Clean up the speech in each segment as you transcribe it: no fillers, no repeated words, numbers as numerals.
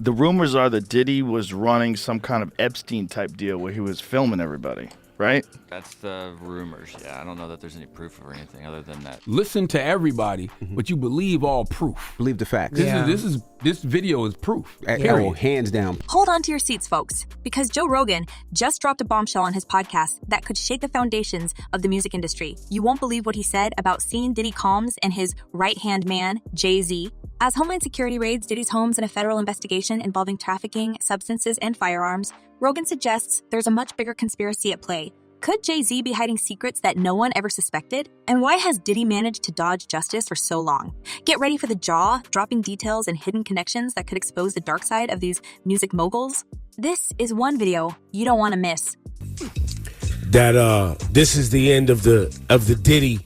The rumors are that Diddy was running some kind of Epstein-type deal where he was filming everybody, right? That's the rumors, yeah. I don't know that there's any proof or anything other than that. Listen to everybody, but you believe all proof. Believe the facts. This video is proof. Oh, hands down. Hold on to your seats, folks, because Joe Rogan just dropped a bombshell on his podcast that could shake the foundations of the music industry. You won't believe what he said about seeing Diddy Combs and his right-hand man, Jay-Z. As Homeland Security raids Diddy's homes in a federal investigation involving trafficking, substances, and firearms, Rogan suggests there's a much bigger conspiracy at play. Could Jay-Z be hiding secrets that no one ever suspected? And why has Diddy managed to dodge justice for so long? Get ready for the jaw-dropping details and hidden connections that could expose the dark side of these music moguls. This is one video you don't want to miss. This is the end of the Diddy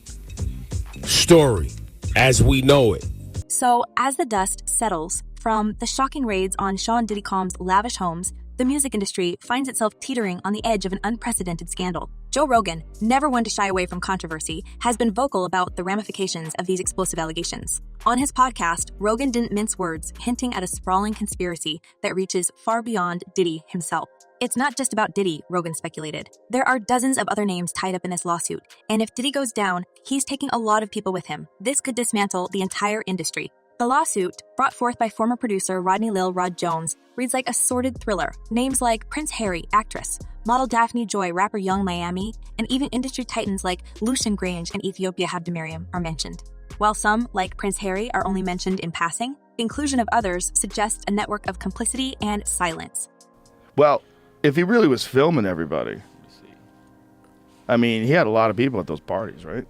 story as we know it. So, as the dust settles from the shocking raids on Sean Diddy Combs' lavish homes, the music industry finds itself teetering on the edge of an unprecedented scandal. Joe Rogan, never one to shy away from controversy, has been vocal about the ramifications of these explosive allegations. On his podcast, Rogan didn't mince words, hinting at a sprawling conspiracy that reaches far beyond Diddy himself. It's not just about Diddy, Rogan speculated. There are dozens of other names tied up in this lawsuit, and if Diddy goes down, he's taking a lot of people with him. This could dismantle the entire industry. The lawsuit, brought forth by former producer Rodney Lil Rod Jones, reads like a sordid thriller. Names like Prince Harry, actress, model Daphne Joy, rapper Young Miami, and even industry titans like Lucian Grange and Ethiopia Habdemariam are mentioned. While some, like Prince Harry, are only mentioned in passing, the inclusion of others suggests a network of complicity and silence. Well, if he really was filming everybody, I mean, he had a lot of people at those parties, right?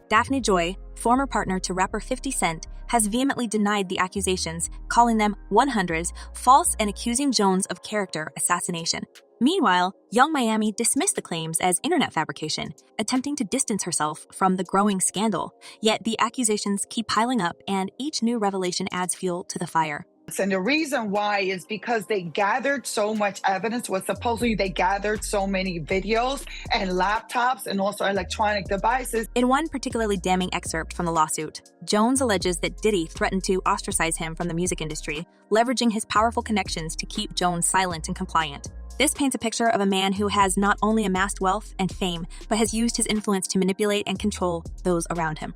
Daphne Joy, former partner to rapper 50 Cent, has vehemently denied the accusations, calling them 100s, false and accusing Jones of character assassination. Meanwhile, Young Miami dismissed the claims as internet fabrication, attempting to distance herself from the growing scandal. Yet the accusations keep piling up, and each new revelation adds fuel to the fire. And the reason why is because they gathered so much evidence. Supposedly they gathered so many videos and laptops and also electronic devices. In one particularly damning excerpt from the lawsuit, Jones alleges that Diddy threatened to ostracize him from the music industry, leveraging his powerful connections to keep Jones silent and compliant. This paints a picture of a man who has not only amassed wealth and fame, but has used his influence to manipulate and control those around him.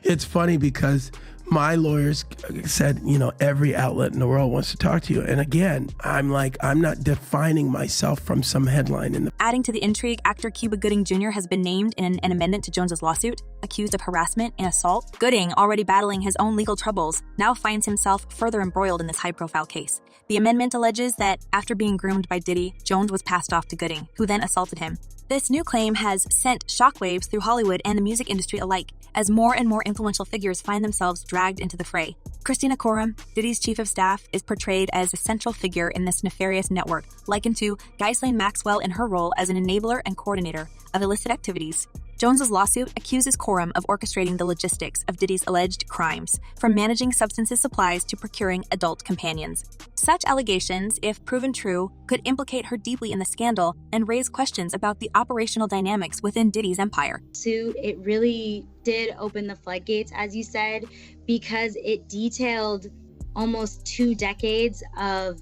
It's funny because my lawyers said, every outlet in the world wants to talk to you. And again, I'm not defining myself from some headline. Adding to the intrigue, actor Cuba Gooding Jr. has been named in an amendment to Jones's lawsuit, accused of harassment and assault. Gooding, already battling his own legal troubles, now finds himself further embroiled in this high-profile case. The amendment alleges that after being groomed by Diddy, Jones was passed off to Gooding, who then assaulted him. This new claim has sent shockwaves through Hollywood and the music industry alike, as more and more influential figures find themselves dragged into the fray. Christina Koram, Diddy's chief of staff, is portrayed as a central figure in this nefarious network, likened to Ghislaine Maxwell in her role as an enabler and coordinator of illicit activities. Jones's lawsuit accuses Koram of orchestrating the logistics of Diddy's alleged crimes, from managing substances supplies to procuring adult companions. Such allegations, if proven true, could implicate her deeply in the scandal and raise questions about the operational dynamics within Diddy's empire. It really did open the floodgates, as you said, because it detailed almost 2 decades of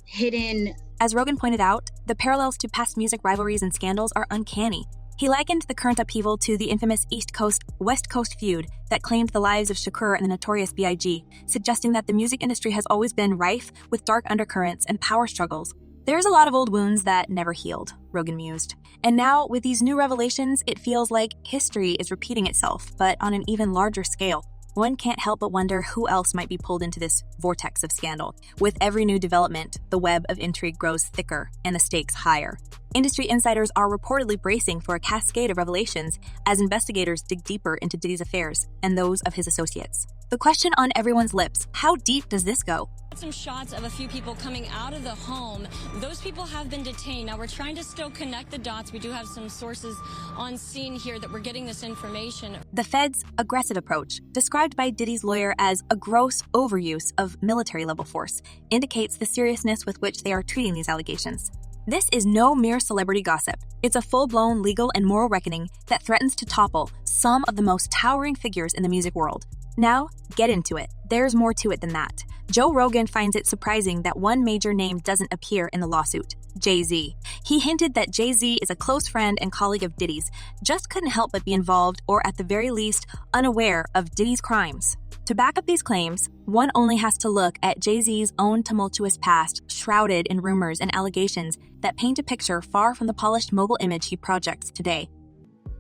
hidden... As Rogan pointed out, the parallels to past music rivalries and scandals are uncanny. He likened the current upheaval to the infamous East Coast-West Coast feud that claimed the lives of Shakur and the notorious B.I.G., suggesting that the music industry has always been rife with dark undercurrents and power struggles. There's a lot of old wounds that never healed, Rogan mused. And now, with these new revelations, it feels like history is repeating itself, but on an even larger scale. One can't help but wonder who else might be pulled into this vortex of scandal. With every new development, the web of intrigue grows thicker and the stakes higher. Industry insiders are reportedly bracing for a cascade of revelations as investigators dig deeper into Diddy's affairs and those of his associates. The question on everyone's lips, how deep does this go? Some shots of a few people coming out of the home. Those people have been detained. Now we're trying to still connect the dots. We do have some sources on scene here that we're getting this information. The Fed's aggressive approach, described by Diddy's lawyer as a gross overuse of military-level force, indicates the seriousness with which they are treating these allegations. This is no mere celebrity gossip. It's a full-blown legal and moral reckoning that threatens to topple some of the most towering figures in the music world. Now, get into it. There's more to it than that. Joe Rogan finds it surprising that one major name doesn't appear in the lawsuit: Jay-Z. He hinted that Jay-Z is a close friend and colleague of Diddy's, just couldn't help but be involved, or at the very least, unaware of Diddy's crimes. To back up these claims, one only has to look at Jay-Z's own tumultuous past, shrouded in rumors and allegations that paint a picture far from the polished mobile image he projects today.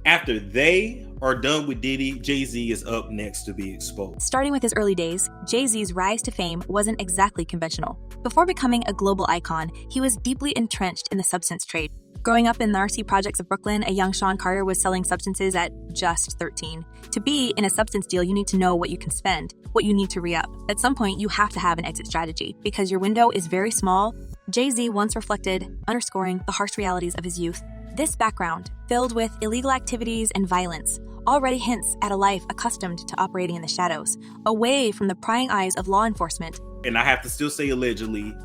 After they are done with Diddy, Jay-Z is up next to be exposed. Starting with his early days, Jay-Z's rise to fame wasn't exactly conventional. Before becoming a global icon, he was deeply entrenched in the substance trade. Growing up in the RC projects of Brooklyn, a young Sean Carter was selling substances at just 13. To be in a substance deal, you need to know what you can spend, what you need to re-up. At some point, you have to have an exit strategy. Because your window is very small, Jay-Z once reflected, underscoring the harsh realities of his youth. This background, filled with illegal activities and violence, already hints at a life accustomed to operating in the shadows, away from the prying eyes of law enforcement. And I have to still say allegedly,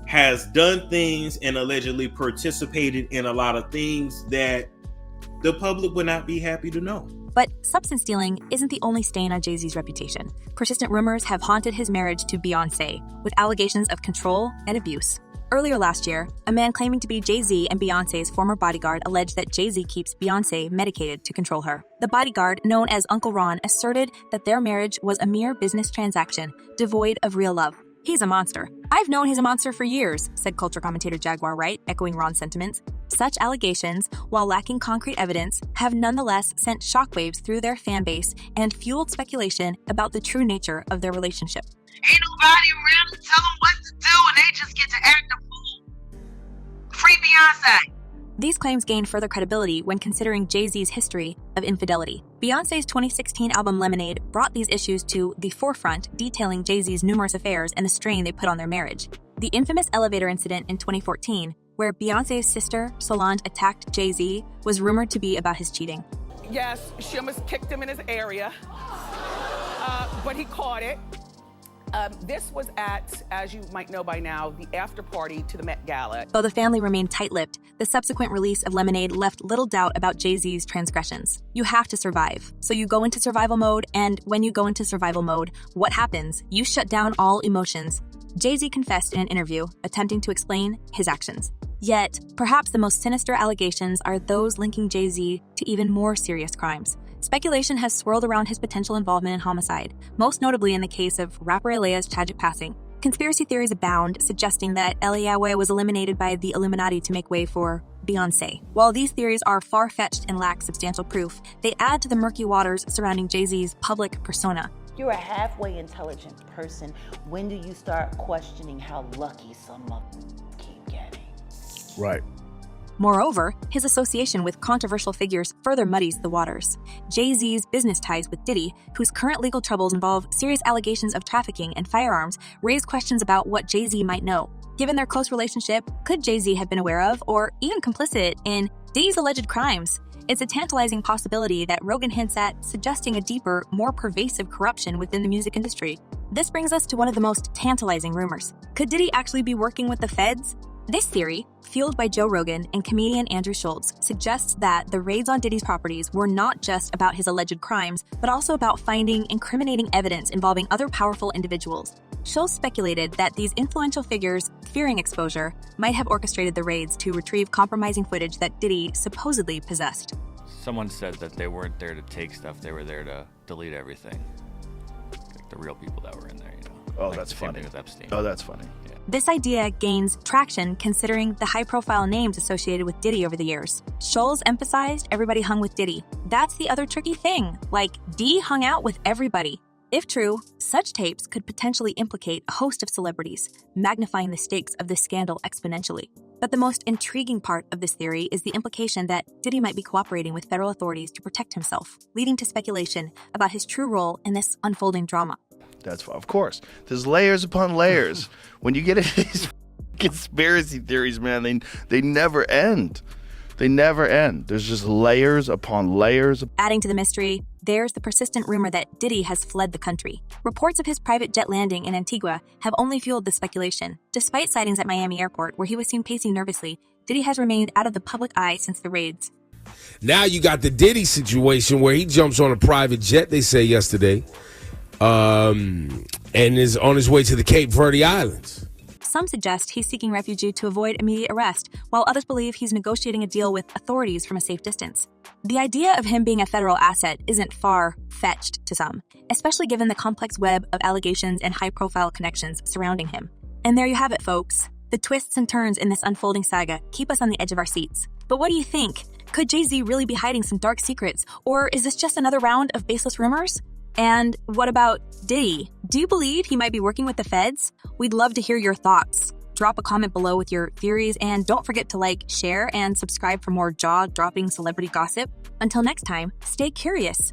has done things and allegedly participated in a lot of things that the public would not be happy to know. But substance dealing isn't the only stain on Jay-Z's reputation. Persistent rumors have haunted his marriage to Beyonce, with allegations of control and abuse. Earlier last year, a man claiming to be Jay-Z and Beyonce's former bodyguard alleged that Jay-Z keeps Beyonce medicated to control her. The bodyguard, known as Uncle Ron, asserted that their marriage was a mere business transaction, devoid of real love. He's a monster. I've known he's a monster for years, said culture commentator Jaguar Wright, echoing Ron's sentiments. Such allegations, while lacking concrete evidence, have nonetheless sent shockwaves through their fan base and fueled speculation about the true nature of their relationship. Ain't nobody around to tell them what to do, and they just get to act a fool. Free Beyonce. These claims gained further credibility when considering Jay-Z's history of infidelity. Beyonce's 2016 album Lemonade brought these issues to the forefront, detailing Jay-Z's numerous affairs and the strain they put on their marriage. The infamous elevator incident in 2014, where Beyonce's sister, Solange, attacked Jay-Z, was rumored to be about his cheating. Yes, she almost kicked him in his area, but he caught it. This was at, as you might know by now, the after party to the Met Gala. Though the family remained tight-lipped, the subsequent release of Lemonade left little doubt about Jay-Z's transgressions. You have to survive. So you go into survival mode, and when you go into survival mode, what happens? You shut down all emotions. Jay-Z confessed in an interview, attempting to explain his actions. Yet, perhaps the most sinister allegations are those linking Jay-Z to even more serious crimes. Speculation has swirled around his potential involvement in homicide, most notably in the case of rapper Aaliyah's tragic passing. Conspiracy theories abound, suggesting that Aaliyah was eliminated by the Illuminati to make way for Beyonce. While these theories are far-fetched and lack substantial proof, they add to the murky waters surrounding Jay-Z's public persona. You're a halfway intelligent person. When do you start questioning how lucky some of them keep getting? Right. Moreover, his association with controversial figures further muddies the waters. Jay-Z's business ties with Diddy, whose current legal troubles involve serious allegations of trafficking and firearms, raise questions about what Jay-Z might know. Given their close relationship, could Jay-Z have been aware of, or even complicit in, Diddy's alleged crimes? It's a tantalizing possibility that Rogan hints at, suggesting a deeper, more pervasive corruption within the music industry. This brings us to one of the most tantalizing rumors. Could Diddy actually be working with the feds? This theory, fueled by Joe Rogan and comedian Andrew Schultz, suggests that the raids on Diddy's properties were not just about his alleged crimes, but also about finding incriminating evidence involving other powerful individuals. Schultz speculated that these influential figures, fearing exposure, might have orchestrated the raids to retrieve compromising footage that Diddy supposedly possessed. Someone said that they weren't there to take stuff, they were there to delete everything. Like the real people that were in there, you know. Oh, like that's the same funny. thing with Epstein. Oh, that's funny. Yeah. This idea gains traction considering the high-profile names associated with Diddy over the years. Schultz emphasized everybody hung with Diddy. That's the other tricky thing, like D hung out with everybody. If true, such tapes could potentially implicate a host of celebrities, magnifying the stakes of this scandal exponentially. But the most intriguing part of this theory is the implication that Diddy might be cooperating with federal authorities to protect himself, leading to speculation about his true role in this unfolding drama. That's of course. There's layers upon layers. When you get into these conspiracy theories, man, they never end. They never end. There's just layers upon layers. Adding to the mystery, there's the persistent rumor that Diddy has fled the country. Reports of his private jet landing in Antigua have only fueled the speculation. Despite sightings at Miami Airport, where he was seen pacing nervously, Diddy has remained out of the public eye since the raids. Now you got the Diddy situation where he jumps on a private jet, they say yesterday, and is on his way to the Cape Verde Islands. Some suggest he's seeking refuge to avoid immediate arrest, while others believe he's negotiating a deal with authorities from a safe distance. The idea of him being a federal asset isn't far-fetched to some, especially given the complex web of allegations and high-profile connections surrounding him. And there you have it, folks. The twists and turns in this unfolding saga keep us on the edge of our seats. But what do you think? Could Jay-Z really be hiding some dark secrets, or is this just another round of baseless rumors? And what about Diddy? Do you believe he might be working with the feds? We'd love to hear your thoughts. Drop a comment below with your theories, and don't forget to like, share, and subscribe for more jaw-dropping celebrity gossip. Until next time, stay curious.